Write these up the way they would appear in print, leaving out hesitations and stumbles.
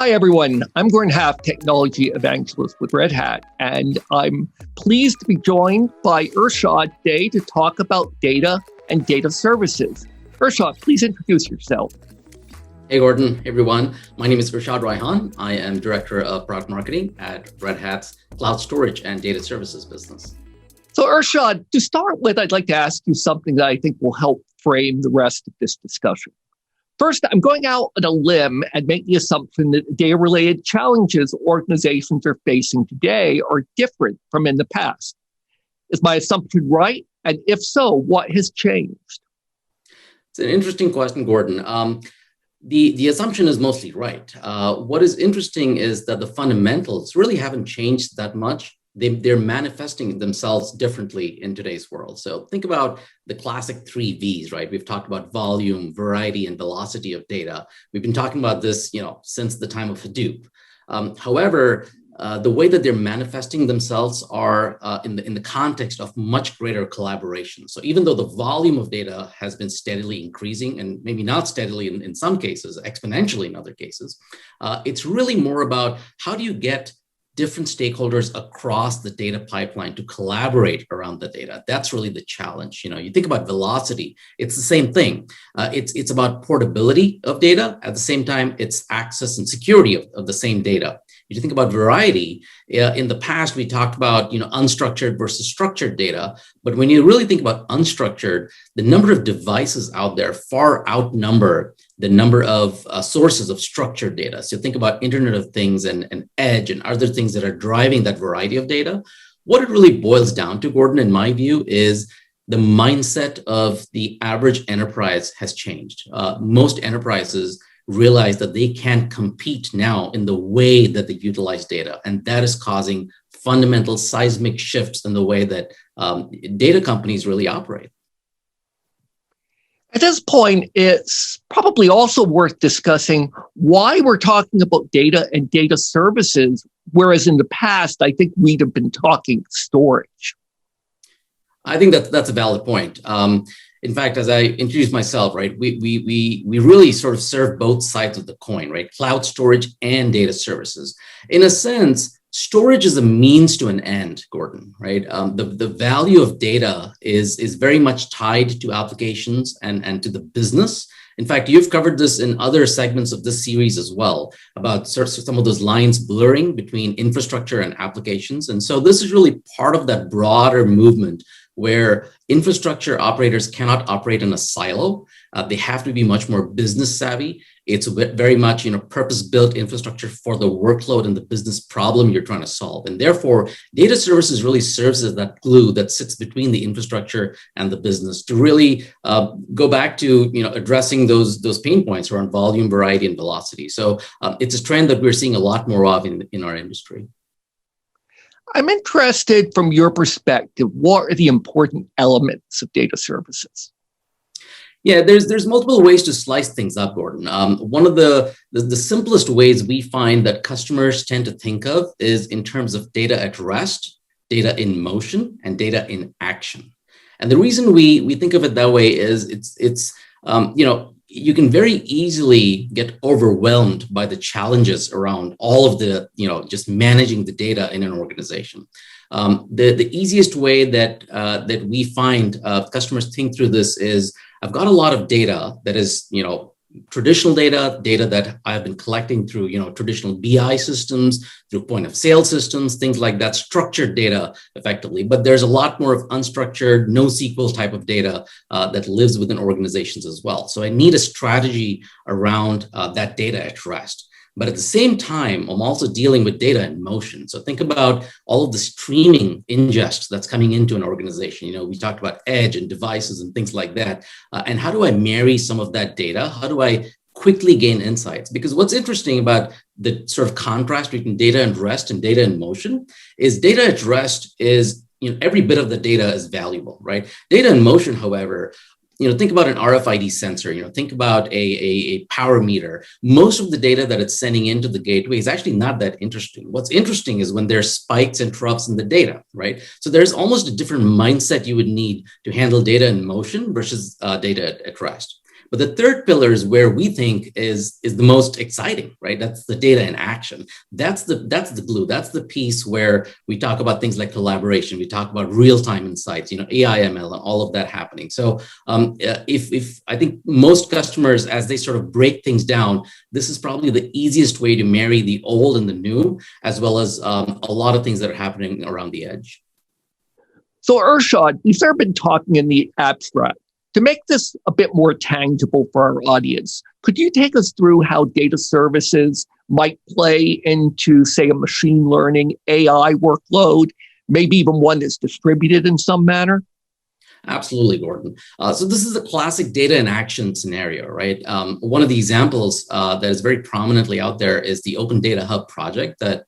Hi, everyone. I'm Gordon Haff, technology evangelist with Red Hat, and I'm pleased to be joined by Irshad today to talk about data and data services. Irshad, please introduce yourself. Hey, Gordon, everyone. My name is Irshad Raihan. I am Director of Product Marketing at Red Hat's Cloud Storage and Data Services business. So, Irshad, to start with, I'd like to ask you something that I think will help frame the rest of this discussion. First, I'm going out on a limb and make the assumption that data-related challenges organizations are facing today are different from in the past. Is my assumption right? And if so, what has changed? It's an interesting question, Gordon. The assumption is mostly right. What is interesting is that the fundamentals really haven't changed that much. They're manifesting themselves differently in today's world. So think about the classic 3 V's, right? We've talked about volume, variety, and velocity of data. We've been talking about this, since the time of Hadoop. However, the way that they're manifesting themselves are in the context of much greater collaboration. So even though the volume of data has been steadily increasing, and maybe not steadily in some cases, exponentially in other cases, it's really more about how do you get different stakeholders across the data pipeline to collaborate around the data. That's really the challenge. You think about velocity, it's the same thing. It's about portability of data. At the same time, it's access and security of the same data. If you think about variety, in the past, we talked about unstructured versus structured data. But when you really think about unstructured, the number of devices out there far outnumber the number of sources of structured data. So think about Internet of Things and Edge and other things that are driving that variety of data. What it really boils down to, Gordon, in my view, is the mindset of the average enterprise has changed. Most enterprises realize that they can't compete now in the way that they utilize data. And that is causing fundamental seismic shifts in the way that data companies really operate. At this point, it's probably also worth discussing why we're talking about data and data services, whereas in the past, I think we'd have been talking storage. I think that's a valid point. In fact, as I introduced myself, right, we really sort of serve both sides of the coin, right? Cloud storage and data services. In a sense, storage is a means to an end, Gordon, right? The value of data is very much tied to applications and to the business. In fact, you've covered this in other segments of this series as well, about some of those lines blurring between infrastructure and applications. And so this is really part of that broader movement where infrastructure operators cannot operate in a silo. They have to be much more business savvy. It's very much, purpose-built infrastructure for the workload and the business problem you're trying to solve. And therefore, data services really serves as that glue that sits between the infrastructure and the business to really go back to, addressing those pain points around volume, variety, and velocity. So it's a trend that we're seeing a lot more of in our industry. I'm interested from your perspective, what are the important elements of data services? Yeah, there's multiple ways to slice things up, Gordon. One of the simplest ways we find that customers tend to think of is in terms of data at rest, data in motion, and data in action. And the reason we think of it that way is it's you can very easily get overwhelmed by the challenges around all of the, just managing the data in an organization. The easiest way that we find customers think through this is, I've got a lot of data that is, traditional data that I've been collecting through, traditional BI systems, through point of sale systems, things like that, structured data effectively. But there's a lot more of unstructured, NoSQL type of data that lives within organizations as well. So I need a strategy around that data at rest. But at the same time, I'm also dealing with data in motion. So think about all of the streaming ingest that's coming into an organization. We talked about edge and devices and things like that. And how do I marry some of that data? How do I quickly gain insights? Because what's interesting about the sort of contrast between data at rest and data in motion is data at rest is, every bit of the data is valuable, right? Data in motion, however, think about an RFID sensor, think about a power meter. Most of the data that it's sending into the gateway is actually not that interesting. What's interesting is when there's spikes and troughs in the data, right? So there's almost a different mindset you would need to handle data in motion versus data at rest. But the third pillar is where we think is the most exciting, right? That's the data in action. That's the glue. That's the piece where we talk about things like collaboration. We talk about real-time insights, AI, ML, and all of that happening. So if I think most customers, as they sort of break things down, this is probably the easiest way to marry the old and the new, as well as a lot of things that are happening around the edge. So Irshad, we've sort of been talking in the abstract. To make this a bit more tangible for our audience, could you take us through how data services might play into, say, a machine learning AI workload, maybe even one that's distributed in some manner? Absolutely, Gordon. So this is a classic data in action scenario, right? One of the examples that is very prominently out there is the Open Data Hub project that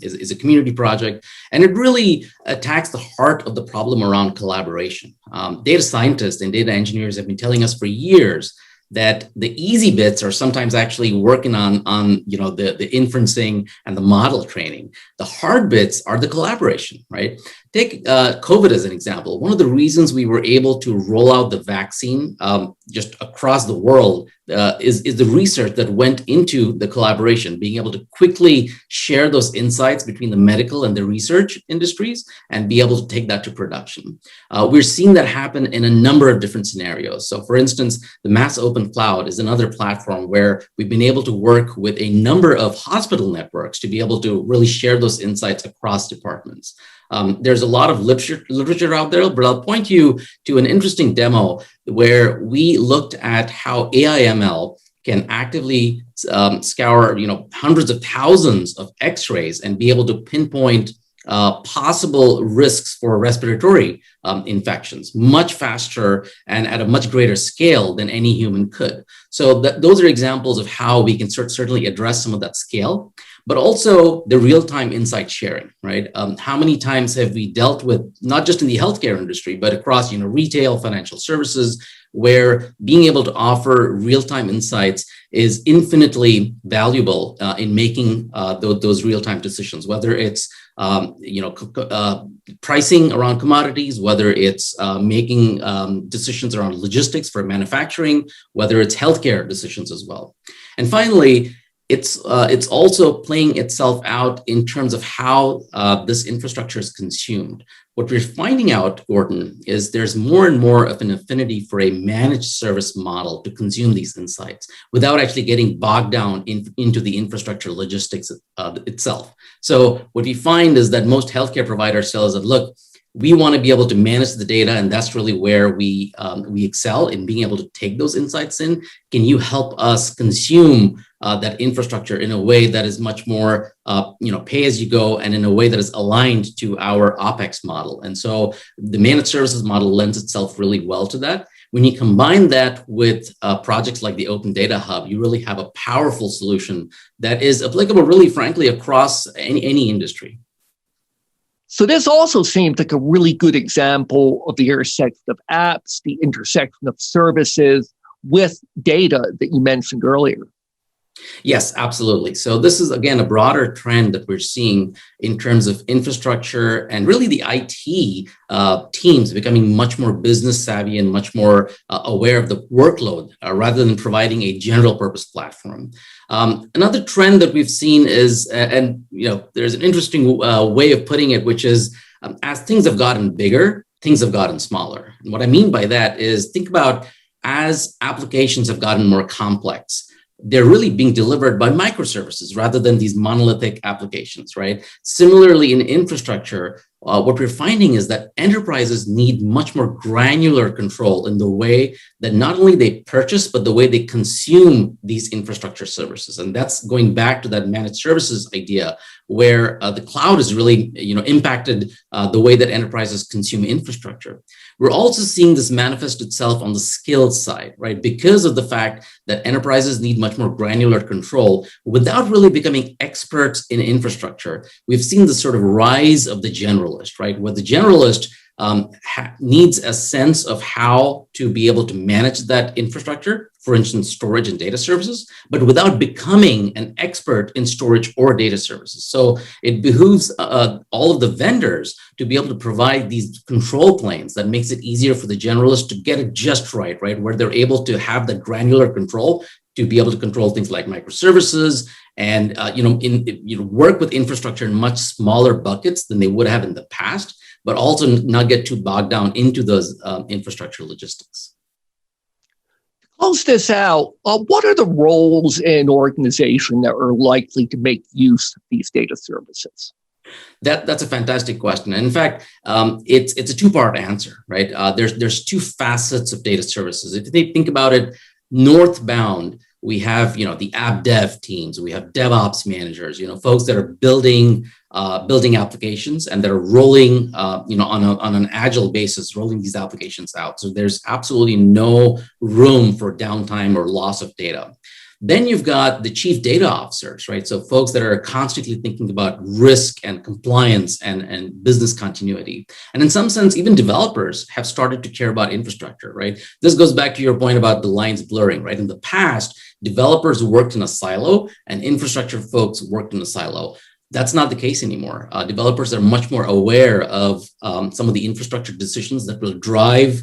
is a community project, and it really attacks the heart of the problem around collaboration. Data scientists and data engineers have been telling us for years that the easy bits are sometimes actually working on the inferencing and the model training. The hard bits are the collaboration, right? Take COVID as an example. One of the reasons we were able to roll out the vaccine just across the world is the research that went into the collaboration, being able to quickly share those insights between the medical and the research industries and be able to take that to production. We're seeing that happen in a number of different scenarios. So for instance, the Mass Open Cloud is another platform where we've been able to work with a number of hospital networks to be able to really share those insights across departments. There's a lot of literature out there, but I'll point you to an interesting demo where we looked at how AI/ML can actively scour, hundreds of thousands of X-rays and be able to pinpoint possible risks for respiratory infections much faster and at a much greater scale than any human could. So those are examples of how we can certainly address some of that scale, but also the real-time insight sharing, right? How many times have we dealt with, not just in the healthcare industry, but across retail, financial services, where being able to offer real-time insights is infinitely valuable in making those real-time decisions, whether it's pricing around commodities, whether it's making decisions around logistics for manufacturing, whether it's healthcare decisions as well. And finally, it's also playing itself out in terms of how this infrastructure is consumed. What we're finding out, Gordon, is there's more and more of an affinity for a managed service model to consume these insights without actually getting bogged down into the infrastructure logistics itself. So what we find is that most healthcare providers tell us that, look, we want to be able to manage the data, and that's really where we excel in being able to take those insights in. Can you help us consume that infrastructure in a way that is much more, pay as you go, and in a way that is aligned to our OpEx model? And so the managed services model lends itself really well to that. When you combine that with projects like the Open Data Hub, you really have a powerful solution that is applicable, really, frankly, across any industry. So this also seems like a really good example of the intersection of apps, the intersection of services with data that you mentioned earlier. Yes, absolutely. So this is, again, a broader trend that we're seeing in terms of infrastructure and really the IT teams becoming much more business savvy and much more aware of the workload rather than providing a general purpose platform. Another trend that we've seen is, there's an interesting way of putting it, which is as things have gotten bigger, things have gotten smaller. And what I mean by that is, think about as applications have gotten more complex, they're really being delivered by microservices rather than these monolithic applications, right? Similarly, in infrastructure, what we're finding is that enterprises need much more granular control in the way that not only they purchase, but the way they consume these infrastructure services. And that's going back to that managed services idea, where the cloud has really impacted the way that enterprises consume infrastructure. We're also seeing this manifest itself on the skills side, right? Because of the fact that enterprises need much more granular control without really becoming experts in infrastructure. We've seen this sort of rise of the generalist, right? Where the generalist needs a sense of how to be able to manage that infrastructure, for instance, storage and data services, but without becoming an expert in storage or data services. So it behooves all of the vendors to be able to provide these control planes that makes it easier for the generalist to get it just right, where they're able to have the granular control to be able to control things like microservices and work with infrastructure in much smaller buckets than they would have in the past, but also not get too bogged down into those infrastructure logistics. To close this out, what are the roles in an organization that are likely to make use of these data services? That's a fantastic question. And in fact, it's a two-part answer, right? There's two facets of data services. If they think about it, northbound, we have the app dev teams, we have DevOps managers, folks that are building applications and that are rolling on an agile basis, rolling these applications out. So there's absolutely no room for downtime or loss of data. Then you've got the chief data officers, right? So folks that are constantly thinking about risk and compliance and business continuity. And in some sense, even developers have started to care about infrastructure, right? This goes back to your point about the lines blurring, right? In the past, developers worked in a silo and infrastructure folks worked in a silo. That's not the case anymore. Developers are much more aware of some of the infrastructure decisions that will drive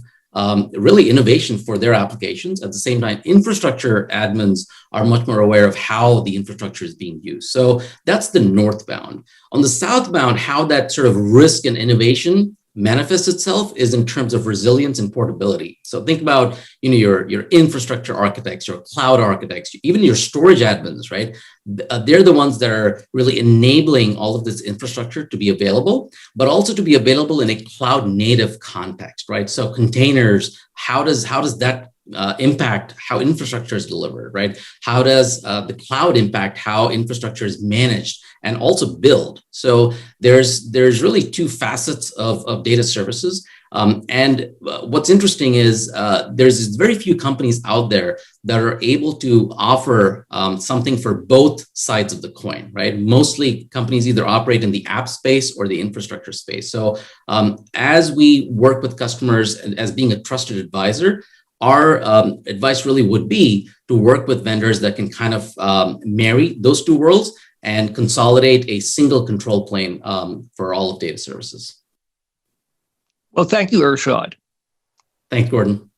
really innovation for their applications. At the same time, infrastructure admins are much more aware of how the infrastructure is being used. So that's the northbound. On the southbound, how that sort of risk and innovation manifests itself is in terms of resilience and portability. So think about your infrastructure architects, your cloud architects, even your storage admins, right? They're the ones that are really enabling all of this infrastructure to be available, but also to be available in a cloud native context, right? So containers, how does that impact how infrastructure is delivered, right? How does the cloud impact how infrastructure is managed and also build? So there's really two facets of data services. And what's interesting is there's very few companies out there that are able to offer something for both sides of the coin, right? Mostly companies either operate in the app space or the infrastructure space. So as we work with customers as being a trusted advisor, our advice really would be to work with vendors that can kind of marry those two worlds and consolidate a single control plane for all of data services. Well, thank you, Irshad. Thanks, Gordon.